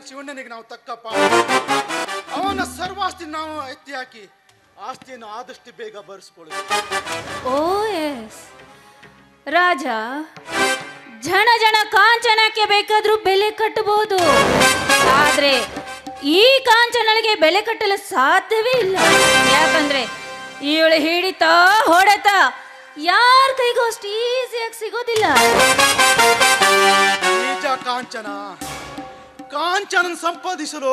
ಶಿವಣ್ಣನಿಗೆ ನಾವು ತಕ್ಕಪ್ಪ. ಅವನ ಸರ್ವಾಸ್ತಿ ನಾವು ಎತ್ತಿ ಹಾಕಿ ಆಸ್ತಿಯನ್ನು ಆದಷ್ಟು ಬೇಗ ಬರೆಸ್ಕೊಳ್ಳಿ. ಓ ಎಸ್ ರಾಜ, ಜನ ಕಾಂಚನಕ್ಕೆ ಬೇಕಾದ್ರೂ ಬೆಲೆ ಕಟ್ಟಬಹುದು, ಆದ್ರೆ ಈ ಕಾಂಚನಳಿಗೆ ಬೆಲೆ ಕಟ್ಟಲು ಸಾಧ್ಯವೇ ಇಲ್ಲ. ಯಾಕಂದ್ರೆ ಇವಳು ಹಿಡಿತ ಹೊಡೆತ ಯಾರ ಕೈಗೂ ಅಷ್ಟು ಈಸಿಯಾಗಿ ಸಿಗೋದಿಲ್ಲ. ನಿಜ ಕಾಂಚನ ಸಂಪಾದಿಸಲು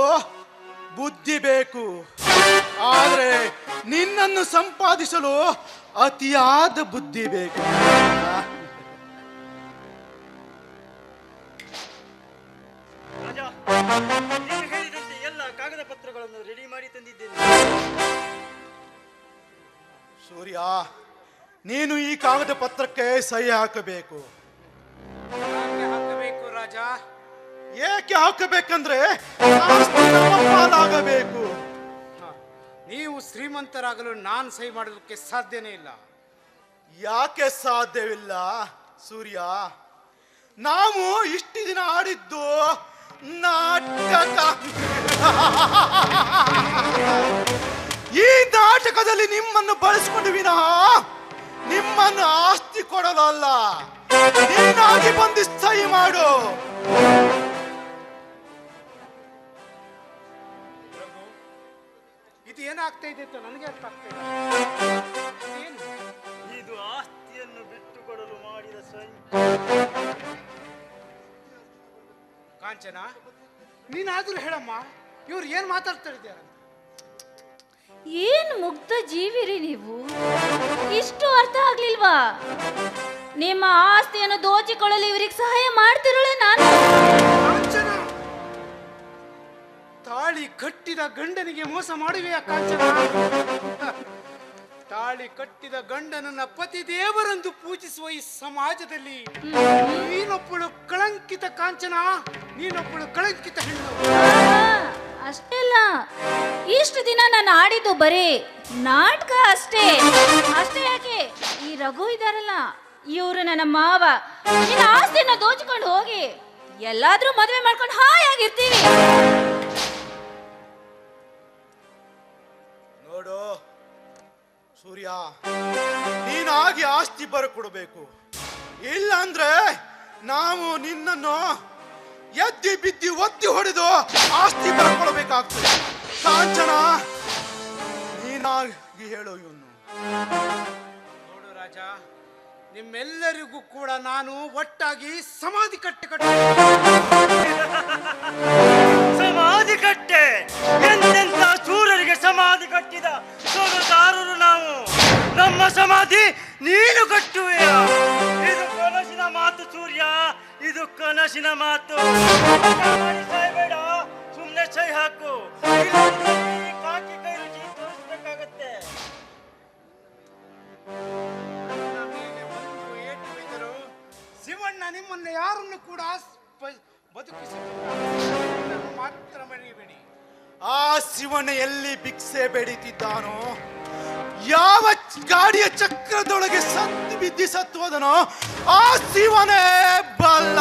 ಬುದ್ಧಿ ಬೇಕು, ಆದ್ರೆ ನಿನ್ನನ್ನು ಸಂಪಾದಿಸಲು ಅತಿಯಾದ ಬುದ್ಧಿ ಬೇಕು. ನೀವು ಹೇಳಿದಂತೆ ಎಲ್ಲ ಕಾಗದ ಪತ್ರಗಳನ್ನು ರೆಡಿ ಮಾಡಿ ತಂದಿದ್ದೇನೆ. ಸೂರ್ಯ, ನೀನು ಈ ಕಾಗದ ಪತ್ರಕ್ಕೆ ಸಹಿ ಹಾಕಬೇಕು. ಹಾಕಬೇಕು ರಾಜ. ಏಕೆ ಹಾಕಬೇಕಂದ್ರೆ ಪಾಲಾಗಬೇಕು. ನೀವು ಶ್ರೀಮಂತರಾಗಲು ನಾನು ಸಹಿ ಮಾಡೋದಕ್ಕೆ ಸಾಧ್ಯನೇ ಇಲ್ಲ. ಯಾಕೆ ಸಾಧ್ಯವಿಲ್ಲ ಸೂರ್ಯ? ನಾವು ಇಷ್ಟು ದಿನ ಆಡಿದ್ದು ನಾಟಕ. ಈ ನಾಟಕದಲ್ಲಿ ನಿಮ್ಮನ್ನು ಬಳಸಿಕೊಂಡು ವಿನಃ ನಿಮ್ಮನ್ನು ಆಸ್ತಿ ಕೊಡಲು ಅಲ್ಲ. ನೀನಾಗಿ ಬಂದು ಸಹಿ ಮಾಡು. ಇದು ಏನಾಗ್ತಾ ಇದೆ ಅಂತ ನನಗೆ ಅರ್ಥ ಆಗ್ತಾ ಇಲ್ಲ. ಇದು ಆಸ್ತಿಯನ್ನು ಬಿಟ್ಟುಕೊಡಲು ಮಾಡಿದ ಕಾಂಚನ, ನೀನಾದ್ರೂ ಹೇಳಮ್ಮ, ಇವ್ರು ಏನ್ ಮಾತಾಡ್ತಾ ಇದ್ದಾರೆ? ಏನ್ ಮುಗ್ಧ ಜೀವಿರಿ ನೀವು, ಇಷ್ಟು ಅರ್ಥ ಆಗ್ಲಿಲ್ವಾ? ನಿಮ್ಮ ಆಸ್ತಿಯನ್ನು ದೋಚಿಕೊಳ್ಳಲು ಇವರಿಗೆ ಸಹಾಯ ಮಾಡ್ತಿರೋಳೆ ನಾನು. ಕಾಂಚನ, ತಾಳಿ ಕಟ್ಟಿದ ಗಂಡನಿಗೆ ಮೋಸ ಮಾಡುವೆಯಾ ಕಾಂಚನ? ತಾಳಿ ಕಟ್ಟಿದ ಗಂಡನನ್ನ ಪತಿ ದೇವರೆಂದು ಪೂಜಿಸುವ ಈ ಸಮಾಜದಲ್ಲಿ ನೀನೊಬ್ಬಳು ಕಳಂಕಿತ ಕಾಂಚನ, ನೀನೊಬ್ಬಳು ಕಳಂಕಿತ ಹೆಣ್ಣು. ಅಷ್ಟೆಲ್ಲ, ಇಷ್ಟು ದಿನ ನಾನು ಆಡಿದ್ದು ಬರೀ ನಾಟಕ ಅಷ್ಟೇ. ಯಾಕೆ ಈ ರಘು ಇದಾರಲ್ಲ, ಇವರು ನನ್ನ ಮಾವ. ನಿನ್ನ ಆಸ್ತಿನ ದೋಚಿಕೊಂಡು ಹೋಗಿ ಎಲ್ಲಾದ್ರೂ ಮದುವೆ ಮಾಡ್ಕೊಂಡು ಹಾಯಾಗಿರ್ತೀವಿ. ನೋಡು ಸೂರ್ಯ, ನೀನಾಗಿ ಆಸ್ತಿ ಬರಕೊಡಬೇಕು. ಇಲ್ಲ ಅಂದ್ರೆ ನಾವು ನಿನ್ನನ್ನು ಎದ್ದಿ ಬಿದ್ದಿ ಒತ್ತಿ ಹೊಡೆದು ಆಸ್ತಿ ಬರಕೊಡಬೇಕಾಗ್ತದೆ. ಕಾಂಚನ, ನೀನಾಗಿ ಹೇಳು ಇವನು. ನೋಡು ರಾಜ, ನಿಮ್ಮೆಲ್ಲರಿಗೂ ಕೂಡ ನಾನು ಒಟ್ಟಾಗಿ ಸಮಾಧಿ ಕಟ್ಟೆ ಸಮಾಧಿ ಕಟ್ಟೆ. ಎಂತೆಂತ ಶೂರರಿಗೆ ಸಮಾಧಿ ಕಟ್ಟಿದ ಸೊಗಸಾರರು ನಾವು. ನಮ್ಮ ಸಮಾಧಿ ನೀನು ಕಟ್ಟುವೆಯ? ಇದು ಕನಸಿನ ಮಾತು ಸೂರ್ಯ, ಇದು ಕನಸಿನ ಮಾತು. ಬೇಡ, ಸುಮ್ಮನೆ ಸೈ ಹಾಕು. ಕಾಕಿ ಕೈ ರುಚಿ ತೋರಿಸ್ಬೇಕಾಗತ್ತೆ. ಶಿವಣ್ಣ ನಿಮ್ಮನ್ನ ಯಾರನ್ನು ಕೂಡ ಬದುಕಿಸಿದ ಮಾತ್ರ ಮರೆಯಬೇಡಿ. ಆ ಶಿವಣ್ಣ ಎಲ್ಲಿ ಭಿಕ್ಷೆ ಬೇಡಿತಿದ್ದಾನೋ, ಯಾವ ಗಾಡಿಯ ಚಕ್ರದೊಳಗೆ ಸತ್ತು ಬಿದ್ದಿ ಸತ್ತು ಹೋದನೋ ಆ ಶಿವನೇ ಬಲ್ಲ.